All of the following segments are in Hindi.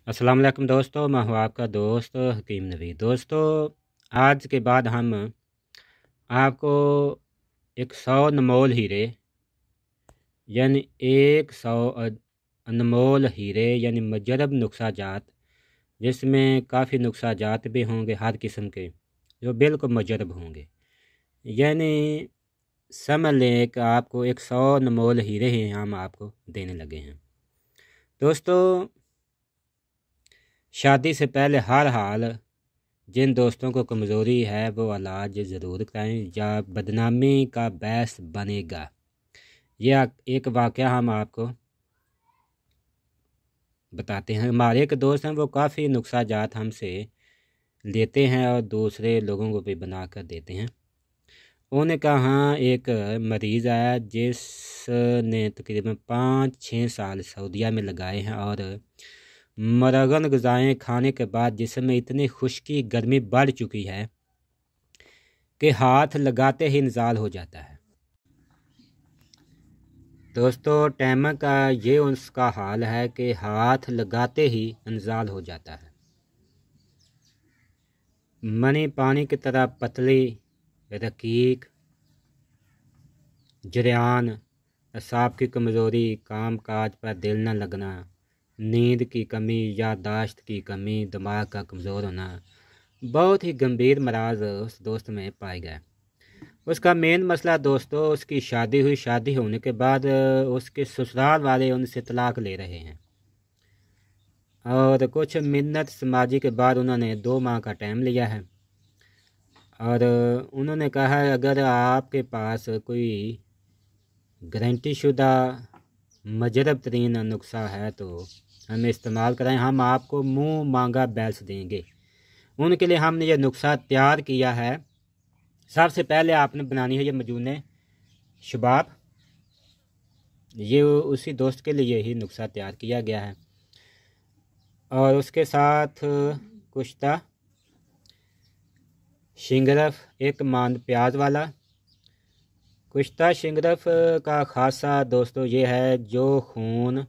अस्सलाम वालेकुम दोस्तों, मैं हूँ आपका दोस्त हकीम नबी। दोस्तों, आज के बाद हम आपको एक 100 अनमोल हीरे यानी 100 अनमोल हीरे यानी मुजरब नुक्सा जात, जिसमें काफ़ी नुक्सा जात भी होंगे हर किस्म के, जो बिल्कुल मुजरब होंगे। यानी समझ लें कि आपको एक 100 अनमोल हीरे ही हम आपको देने लगे हैं। दोस्तों, शादी से पहले हर हाल जिन दोस्तों को कमज़ोरी है वो इलाज ज़रूर कराएं या बदनामी का बैस बनेगा। यह एक वाक़या हम आपको बताते हैं। हमारे एक दोस्त हैं, वो काफ़ी नुक्सा जात हमसे लेते हैं और दूसरे लोगों को भी बना कर देते हैं। उन्होंने कहा हाँ, एक मरीज़ आया जिसने तकरीबन 5-6 साल सऊदीया में लगाए हैं और मरगन ग़िज़ाएँ खाने के बाद जिसमें इतनी खुश्की गर्मी बढ़ चुकी है कि हाथ लगाते ही इंजाल हो जाता है। दोस्तों, टैमर का ये उसका हाल है कि हाथ लगाते ही इंजाल हो जाता है। मनी पानी की तरह पतली, रकीक, जरियान, असाब की कमज़ोरी, काम काज पर दिल न लगना, नींद की कमी, याददाश्त की कमी, दिमाग का कमज़ोर होना, बहुत ही गंभीर मराज उस दोस्त में पाए गए। उसका मेन मसला दोस्तों, उसकी शादी हुई, शादी होने के बाद उसके ससुराल वाले उनसे तलाक ले रहे हैं और कुछ मिन्नत समाजी के बाद उन्होंने 2 माह का टाइम लिया है और उन्होंने कहा है अगर आपके पास कोई गारंटी शुदा मुजरब तरीन नुस्खा है तो हमें इस्तेमाल कराएं, हम आपको मुंह मांगा बैल्स देंगे। उनके लिए हमने ये नुस्खा तैयार किया है। सबसे पहले आपने बनानी है ये मजूने शबाब। ये उसी दोस्त के लिए ही नुस्खा तैयार किया गया है और उसके साथ कुश्ता शिंगरफ, एक मांद प्याज वाला। कुश्ता शिंगरफ का खासा दोस्तों ये है जो खून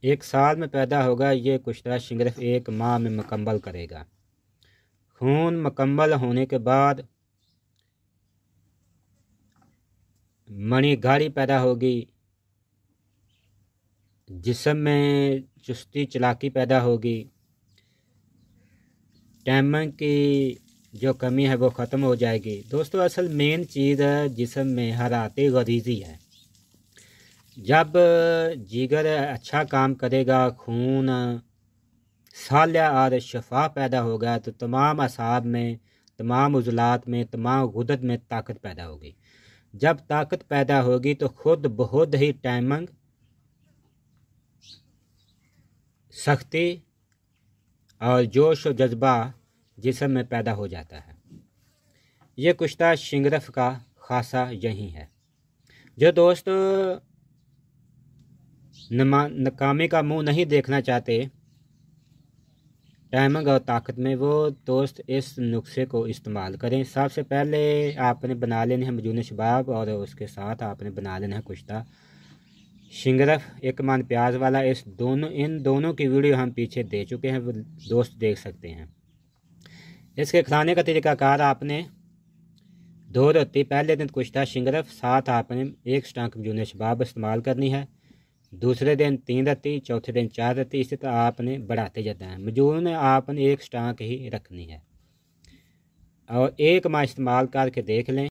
1 साल में पैदा होगा, ये कुश्ता शिंगरफ 1 माह में मुकम्मल करेगा। खून मुकम्मल होने के बाद मणि गाढ़ी पैदा होगी, जिस्म में चुस्ती चलाकी पैदा होगी, टैमन की जो कमी है वो ख़त्म हो जाएगी। दोस्तों, असल मेन चीज़ है जिस्म में हरारती गरीज़ी है। जब जिगर अच्छा काम करेगा, खून साल्या और शफा पैदा होगा तो तमाम असाब में, तमाम उज़लात में, तमाम गुदत में ताकत पैदा होगी। जब ताकत पैदा होगी तो खुद बहुत ही टाइमिंग, सख्ती और जोश और जज्बा जिस्म में पैदा हो जाता है। ये कुश्ता शिंगरफ का खासा यही है। जो दोस्त नाकामी का मुंह नहीं देखना चाहते टाइमिंग और ताकत में, वो दोस्त इस नुस्खे को इस्तेमाल करें। सबसे पहले आपने बना लेने हैं मजून शबाब और उसके साथ आपने बना लेना है कुश्ता शिंगरफ, एक मान प्याज वाला। इन दोनों की वीडियो हम पीछे दे चुके हैं, वो दोस्त देख सकते हैं। इसके खाने का तरीकाकार, आपने 2 रोटी पहले दिन कुश्ता शिंगरफ, साथ आपने 1 स्टांक मजून शबाब इस्तेमाल करनी है। दूसरे दिन 3 रत्ती, चौथे दिन 4 रत्ती, इसी तरह आपने बढ़ाते जाते हैं। मजून आपने 1 स्टांक ही रखनी है और 1 माह इस्तेमाल करके देख लें।